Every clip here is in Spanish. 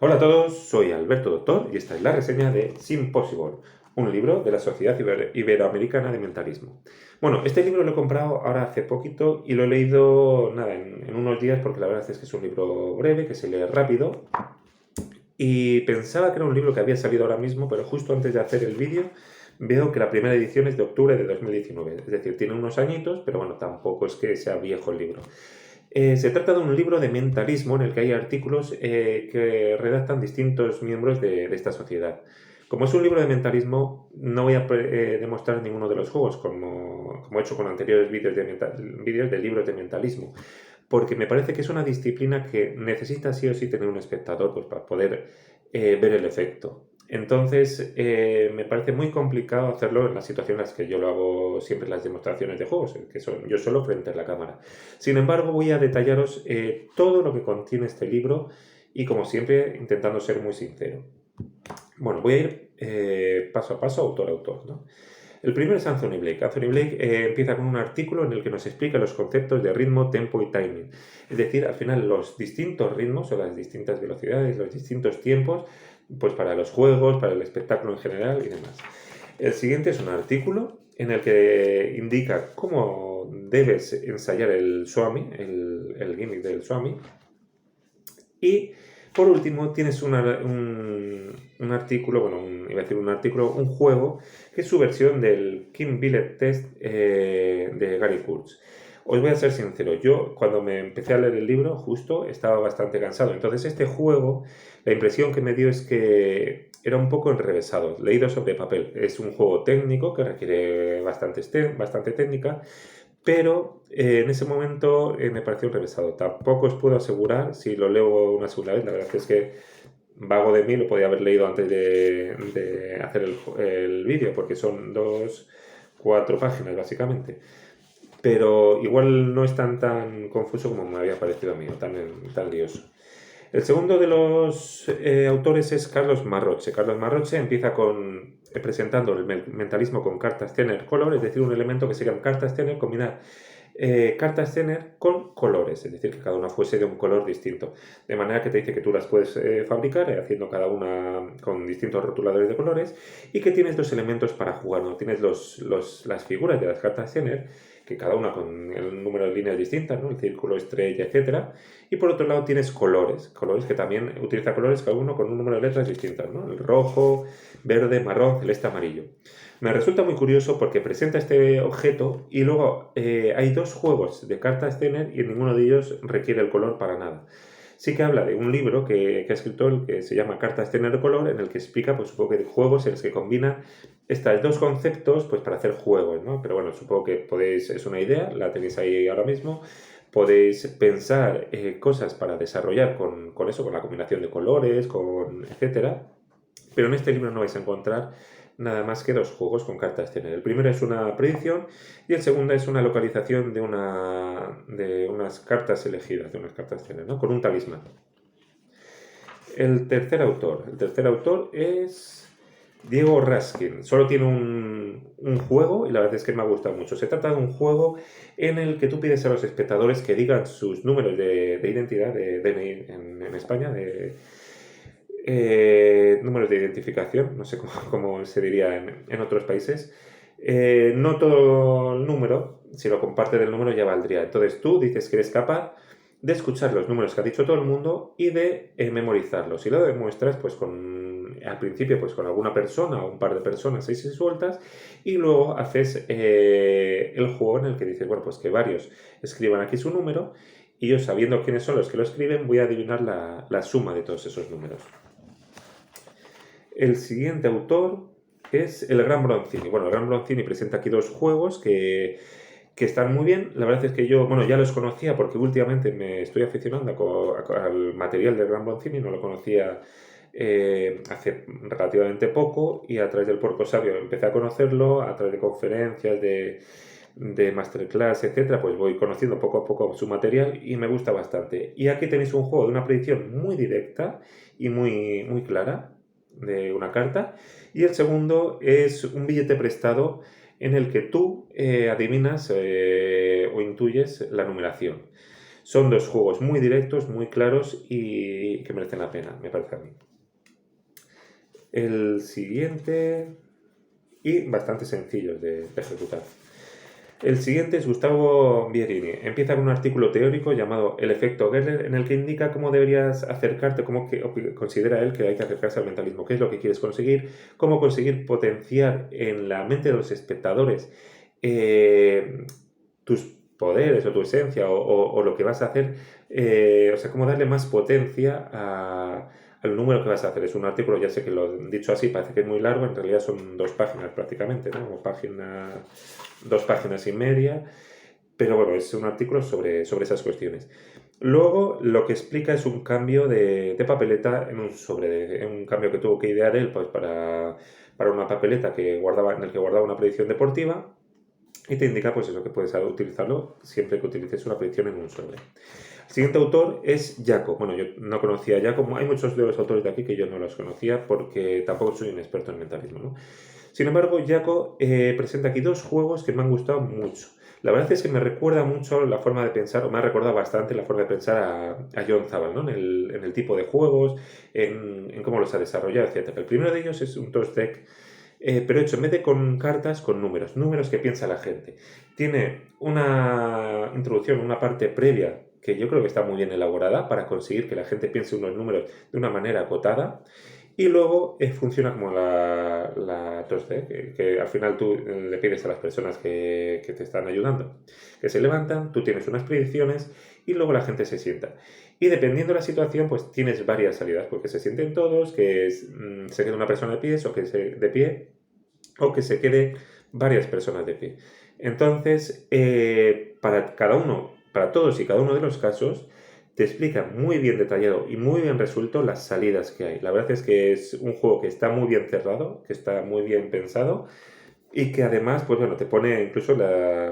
Hola a todos, soy Alberto Doctor y esta es la reseña de Simpossible, un libro de la Sociedad Iberoamericana de Mentalismo. Bueno, este libro lo he comprado ahora hace poquito y lo he leído nada, en unos días porque la verdad es que es un libro breve, que se lee rápido y pensaba que era un libro que había salido ahora mismo, pero justo antes de hacer el vídeo veo que la primera edición es de octubre de 2019, es decir, tiene unos añitos, pero bueno, tampoco es que sea viejo el libro. Se trata de un libro de mentalismo en el que hay artículos que redactan distintos miembros de esta sociedad. Como es un libro de mentalismo, no voy a demostrar ninguno de los juegos, como he hecho con anteriores vídeos de libros de mentalismo, porque me parece que es una disciplina que necesita sí o sí tener un espectador pues, para poder ver el efecto. Entonces, me parece muy complicado hacerlo en las situaciones en las que yo lo hago siempre en las demostraciones de juegos, que son yo solo frente a la cámara. Sin embargo, voy a detallaros todo lo que contiene este libro y, como siempre, intentando ser muy sincero. Bueno, voy a ir paso a paso, autor a autor, ¿no? El primero es Anthony Blake. Anthony Blake empieza con un artículo en el que nos explica los conceptos de ritmo, tempo y timing. Es decir, al final los distintos ritmos o las distintas velocidades, los distintos tiempos, pues para los juegos, para el espectáculo en general y demás. El siguiente es un artículo en el que indica cómo debes ensayar el Swami, el gimmick del Swami. Y por último, tienes un artículo, bueno, iba a decir un artículo, un juego, que es su versión del King Billet Test de Gary Kurtz. Os voy a ser sincero, yo cuando me empecé a leer el libro, justo estaba bastante cansado. Entonces, este juego, la impresión que me dio es que era un poco enrevesado, leído sobre papel. Es un juego técnico que requiere bastante técnica, pero en ese momento me pareció enrevesado. Tampoco os puedo asegurar si lo leo una segunda vez. La verdad es que vago de mí, lo podía haber leído antes de hacer el vídeo, porque son 4 páginas básicamente. Pero igual no es tan confuso como me había parecido a mí, o tan lioso. El segundo de los autores es Carlos Marroche. Carlos Marroche empieza presentando el mentalismo con cartas Zener color, es decir, un elemento que serían cartas Zener combinar cartas Zener con colores, es decir, que cada una fuese de un color distinto. De manera que te dice que tú las puedes fabricar haciendo cada una con distintos rotuladores de colores y que tienes 2 elementos para jugar, ¿no? Tienes las figuras de las cartas Zener, que cada una con el número de líneas distintas, ¿no? El círculo, estrella, etcétera. Y por otro lado tienes colores que también utiliza colores cada uno con un número de letras distintas, ¿no? El rojo, verde, marrón, celeste, amarillo. Me resulta muy curioso porque presenta este objeto y luego hay 2 juegos de cartas Zener y en ninguno de ellos requiere el color para nada. Sí que habla de un libro que ha escrito él que se llama Cartas Zener de color, en el que explica, pues supongo que de juegos en los que combina estos 2 conceptos pues para hacer juegos, ¿no? Pero bueno, supongo que es una idea, la tenéis ahí ahora mismo. Podéis pensar cosas para desarrollar con eso, con la combinación de colores, etcétera. Pero en este libro no vais a encontrar nada más que 2 juegos con cartas Zener. El primero es una predicción y el segundo es una localización de unas cartas elegidas, de unas cartas Zener, ¿no? Con un talismán. El tercer autor es Diego Raskin. Solo tiene un juego y la verdad es que me ha gustado mucho. Se trata de un juego en el que tú pides a los espectadores que digan sus números de identidad, de DNI en España, números de identificación, no sé cómo se diría en otros países. No todo el número, si lo comparte del número ya valdría. Entonces tú dices que eres capaz de escuchar los números que ha dicho todo el mundo y de memorizarlos. Y lo demuestras pues al principio pues con alguna persona o un par de personas, 6 y sueltas, y luego haces el juego en el que dices, bueno, pues que varios escriban aquí su número y yo, sabiendo quiénes son los que lo escriben, voy a adivinar la suma de todos esos números. El siguiente autor es el Gran Bronzini. Bueno, el Gran Bronzini presenta aquí 2 juegos que están muy bien. La verdad es que yo, bueno, ya los conocía porque últimamente me estoy aficionando al material del Gran Bronzini, no lo conocía hace relativamente poco y a través del Porco Sabio empecé a conocerlo, a través de conferencias, de masterclass, etcétera, pues voy conociendo poco a poco su material y me gusta bastante. Y aquí tenéis un juego de una predicción muy directa y muy, muy clara de una carta. Y el segundo es un billete prestado en el que tú adivinas o intuyes la numeración. Son dos juegos muy directos, muy claros y que merecen la pena, me parece a mí. El siguiente, y bastante sencillos de ejecutar. El siguiente es Gustavo Bierini. Empieza con un artículo teórico llamado El efecto Geller, en el que indica cómo deberías acercarte, considera él que hay que acercarse al mentalismo, qué es lo que quieres conseguir, cómo conseguir potenciar en la mente de los espectadores tus poderes o tu esencia o lo que vas a hacer, o sea, cómo darle más potencia al número que vas a hacer. Es un artículo, ya sé que lo he dicho así, parece que es muy largo, en realidad son 2 páginas prácticamente, ¿no? 2 páginas y media, pero bueno, es un artículo sobre esas cuestiones. Luego, lo que explica es un cambio de papeleta en un sobre, en un cambio que tuvo que idear él pues, para una papeleta en el que guardaba una predicción deportiva, y te indica pues eso, que puedes utilizarlo siempre que utilices una predicción en un sobre. El siguiente autor es Jaco. Bueno, yo no conocía a Jaco. Hay muchos de los autores de aquí que yo no los conocía porque tampoco soy un experto en mentalismo, ¿no? Sin embargo, Jaco presenta aquí 2 juegos que me han gustado mucho. La verdad es que me recuerda mucho la forma de pensar, o me ha recordado bastante la forma de pensar a John Zabal, ¿no? En el tipo de juegos, en cómo los ha desarrollado, etc. El primero de ellos es un toss deck, pero hecho en vez de con cartas, con números, números que piensa la gente. Tiene una introducción, una parte previa que yo creo que está muy bien elaborada para conseguir que la gente piense unos números de una manera acotada. Y luego funciona como la toss deck, que al final tú le pides a las personas que te están ayudando que se levantan, tú tienes unas predicciones y luego la gente se sienta. Y dependiendo de la situación, pues tienes varias salidas, porque se sienten todos, se quede una persona de pie o que se quede varias personas de pie. Entonces, para todos y cada uno de los casos, te explica muy bien detallado y muy bien resuelto las salidas que hay. La verdad es que es un juego que está muy bien cerrado, que está muy bien pensado y que además, pues bueno, te pone incluso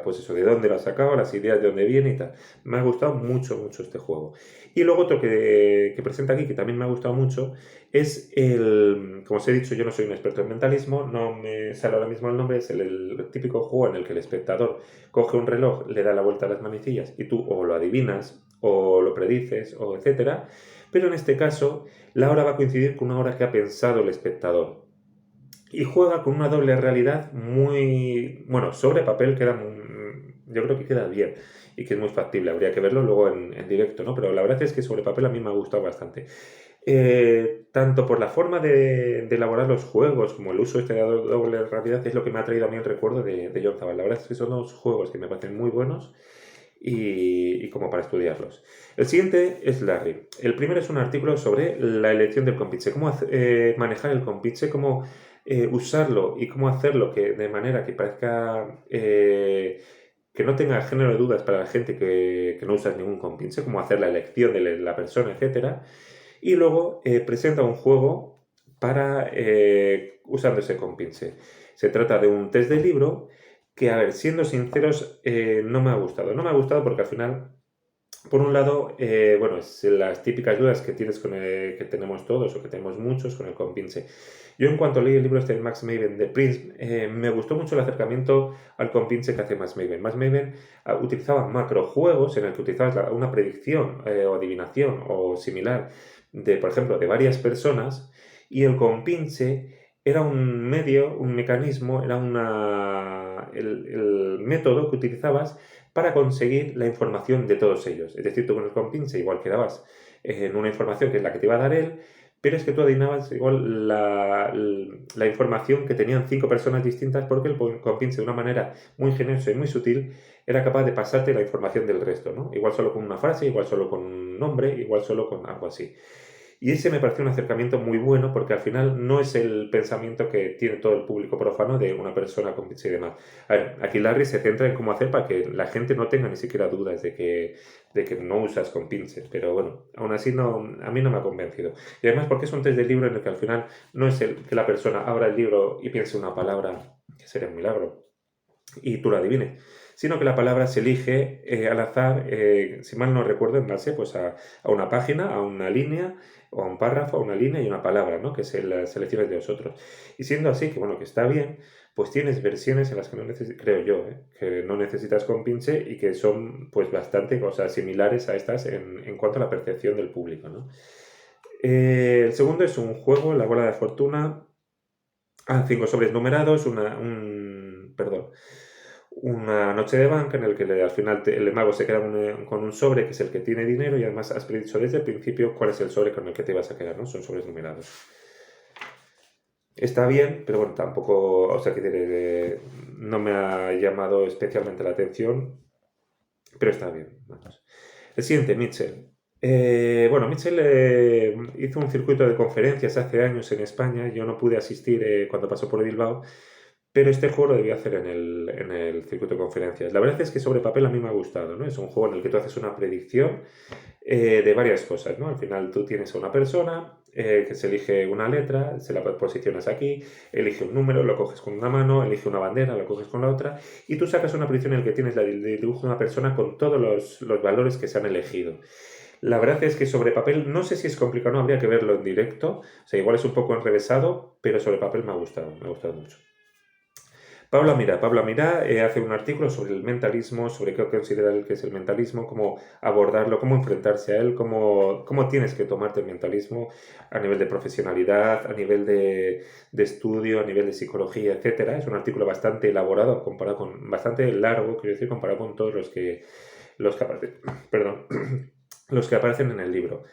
pues eso, de dónde lo has sacado, las ideas de dónde viene y tal. Me ha gustado mucho, mucho este juego. Y luego otro que presenta aquí, que también me ha gustado mucho, es como os he dicho, yo no soy un experto en mentalismo, no me sale ahora mismo el nombre, es el típico juego en el que el espectador coge un reloj, le da la vuelta a las manecillas y tú o lo adivinas, o lo predices, o etcétera. Pero en este caso, la hora va a coincidir con una hora que ha pensado el espectador y juega con una doble realidad muy, bueno, sobre papel yo creo que queda bien y que es muy factible, habría que verlo luego en directo, ¿no? Pero la verdad es que sobre papel a mí me ha gustado bastante. Tanto por la forma de elaborar los juegos como el uso este de doble realidad es lo que me ha traído a mí el recuerdo de John Zabal. La verdad es que son 2 juegos que me parecen muy buenos y como para estudiarlos. El siguiente es Larry. El primero es un artículo sobre la elección del compinche, cómo manejar el compinche, cómo usarlo y cómo hacerlo de manera que parezca que no tenga género de dudas para la gente que no usa ningún compinche, cómo hacer la elección de la persona, etcétera. Y luego presenta un juego para usando ese compinche. Se trata de un test de libro que, a ver, siendo sinceros, no me ha gustado. No me ha gustado porque al final, por un lado, bueno, es las típicas dudas que tienes que tenemos todos o que tenemos muchos con el compinche. Yo en cuanto leí el libro este de Max Maven de Prince, me gustó mucho el acercamiento al compinche que hace Max Maven. Max Maven utilizaba macrojuegos en el que utilizabas una predicción o adivinación o similar por ejemplo, de varias personas y el compinche era un medio, un mecanismo, era el método que utilizabas para conseguir la información de todos ellos. Es decir, tú con el compinche igual quedabas en una información que es la que te iba a dar él, pero es que tú adivinabas igual la información que tenían 5 personas distintas porque el compinche de una manera muy generosa y muy sutil era capaz de pasarte la información del resto, ¿no? Igual solo con una frase, igual solo con un nombre, igual solo con algo así. Y ese me pareció un acercamiento muy bueno porque al final no es el pensamiento que tiene todo el público profano de una persona con pinche y demás. A ver, aquí Larry se centra en cómo hacer para que la gente no tenga ni siquiera dudas de que no usas con pinches, pero bueno, aún así a mí no me ha convencido. Y además porque es un test de libro en el que al final no es que la persona abra el libro y piense una palabra, que sería un milagro, y tú la adivines, sino que la palabra se elige al azar, si mal no recuerdo, en base pues, a una página, a una línea, o a un párrafo, a una línea y una palabra, ¿no? Que es las selecciones de vosotros. Y siendo así, que bueno, que está bien, pues tienes versiones en las que no necesitas, creo yo, que no necesitas compinche y que son pues bastante cosas similares a estas en cuanto a la percepción del público, ¿no? El segundo es un juego, La Bola de Fortuna. Cinco sobres numerados, una noche de banca en el que al final el mago se queda con un sobre que es el que tiene dinero y además has predicho desde el principio cuál es el sobre con el que te vas a quedar, ¿no? Son sobres numerados. Está bien, pero bueno, tampoco, o sea, no me ha llamado especialmente la atención, pero está bien. Vamos. El siguiente, Mitchell. Bueno, Mitchell hizo un circuito de conferencias hace años en España. Yo no pude asistir cuando pasó por Bilbao, pero este juego lo debía hacer en el circuito de conferencias. La verdad es que sobre papel a mí me ha gustado, ¿no? Es un juego en el que tú haces una predicción de varias cosas, ¿no? Al final tú tienes a una persona que se elige una letra, se la posicionas aquí, elige un número, lo coges con una mano, elige una bandera, lo coges con la otra, y tú sacas una predicción en la que tienes el dibujo de una persona con todos los valores que se han elegido. La verdad es que sobre papel, no sé si es complicado, no habría que verlo en directo, o sea, igual es un poco enrevesado, pero sobre papel me ha gustado mucho. Pablo Mira hace un artículo sobre el mentalismo, sobre qué considera él que es el mentalismo, cómo abordarlo, cómo enfrentarse a él, cómo tienes que tomarte el mentalismo a nivel de profesionalidad, a nivel de estudio, a nivel de psicología, etcétera. Es un artículo bastante elaborado, bastante largo, quiero decir, comparado con todos perdón, los que aparecen en el libro.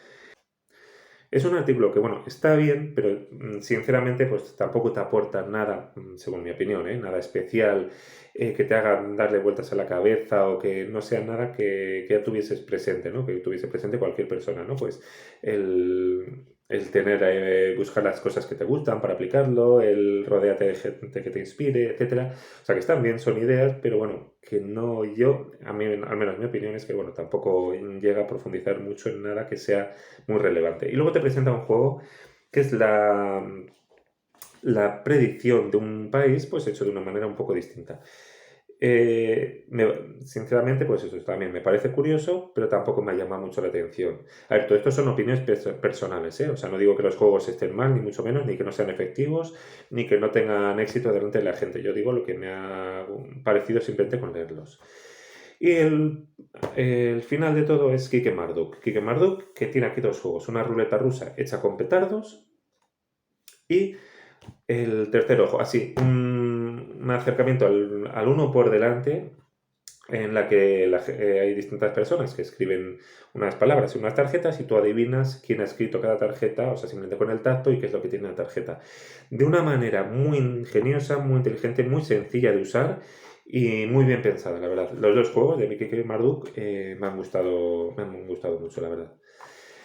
Es un artículo que, bueno, está bien, pero sinceramente pues tampoco te aporta nada, según mi opinión, nada especial que te haga darle vueltas a la cabeza o que no sea nada que ya tuvieses presente, ¿no? Que tuviese presente cualquier persona, ¿no? Pues el tener, buscar las cosas que te gustan para aplicarlo, el rodearte de gente que te inspire, etcétera. O sea, que están bien, son ideas, pero bueno, que no a mí, al menos mi opinión es que, bueno, tampoco llega a profundizar mucho en nada que sea muy relevante. Y luego te presenta un juego que es la predicción de un país, pues hecho de una manera un poco distinta. Sinceramente, pues eso también me parece curioso, pero tampoco me llama mucho la atención. A ver, todo esto son opiniones personales, ¿eh? O sea, no digo que los juegos estén mal, ni mucho menos, ni que no sean efectivos, ni que no tengan éxito delante de la gente. Yo digo lo que me ha parecido simplemente con leerlos. Y el final de todo es Quique Marduk. Quique Marduk, que tiene aquí dos juegos. Una ruleta rusa hecha con petardos y el tercer ojo, así, un acercamiento al uno por delante en la que hay distintas personas que escriben unas palabras en unas tarjetas y tú adivinas quién ha escrito cada tarjeta, o sea, simplemente con el tacto y qué es lo que tiene la tarjeta. De una manera muy ingeniosa, muy inteligente, muy sencilla de usar y muy bien pensada, la verdad. Los dos juegos de Mickey y Marduk me han gustado mucho, la verdad.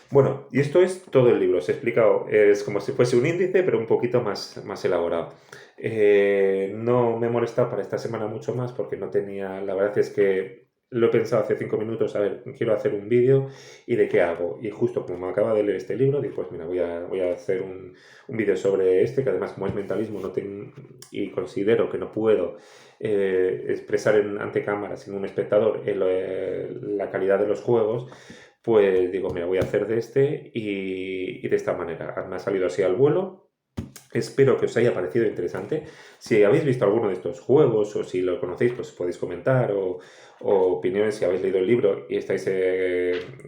Bueno, y esto es todo el libro. Os he explicado, es como si fuese un índice, pero un poquito más elaborado. No me he molestado para esta semana mucho más porque no tenía, la verdad es que lo he pensado hace 5 minutos, a ver, quiero hacer un vídeo y de qué hago. Y justo como me acaba de leer este libro, digo, pues mira, voy a hacer un vídeo sobre este, que además como es mentalismo y considero que no puedo expresar ante cámara sin un espectador la calidad de los juegos, pues digo, mira, voy a hacer de este y de esta manera. Me ha salido así al vuelo. Espero que os haya parecido interesante. Si habéis visto alguno de estos juegos o si lo conocéis, pues podéis comentar o opiniones si habéis leído el libro y estáis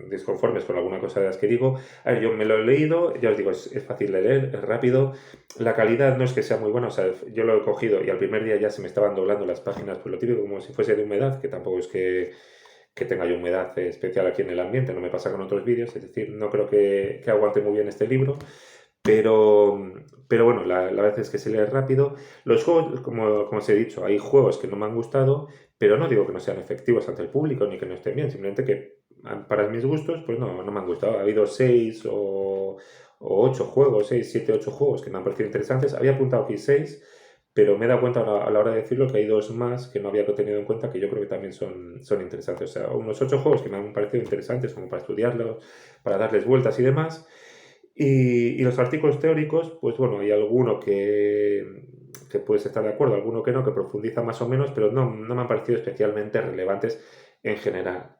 disconformes con alguna cosa de las que digo. A ver, yo me lo he leído, ya os digo, es fácil de leer, es rápido. La calidad no es que sea muy buena, o sea, yo lo he cogido y al primer día ya se me estaban doblando las páginas, pues lo típico como si fuese de humedad, que tampoco es que tenga yo humedad especial aquí en el ambiente, no me pasa con otros vídeos, es decir, no creo que aguante muy bien este libro, pero bueno, la verdad es que se lee rápido. Los juegos, como os he dicho, hay juegos que no me han gustado, pero no digo que no sean efectivos ante el público ni que no estén bien, simplemente que para mis gustos pues no me han gustado. Ha habido 6 o 8 juegos, 6, 7, 8 juegos que me han parecido interesantes. Había apuntado aquí 6, pero me he dado cuenta a la hora de decirlo que hay 2 más que no había tenido en cuenta que yo creo que también son interesantes. O sea, unos 8 juegos que me han parecido interesantes como para estudiarlos, para darles vueltas y demás. Y los artículos teóricos, pues bueno, hay alguno que puedes estar de acuerdo, alguno que no, que profundiza más o menos, pero no me han parecido especialmente relevantes en general.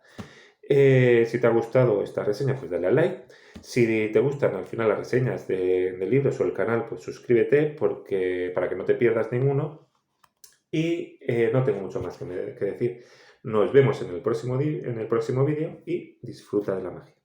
Si te ha gustado esta reseña, pues dale al like. Si te gustan al final las reseñas de libros o el canal, pues suscríbete para que no te pierdas ninguno. Y no tengo mucho más que decir. Nos vemos en el próximo vídeo y disfruta de la magia.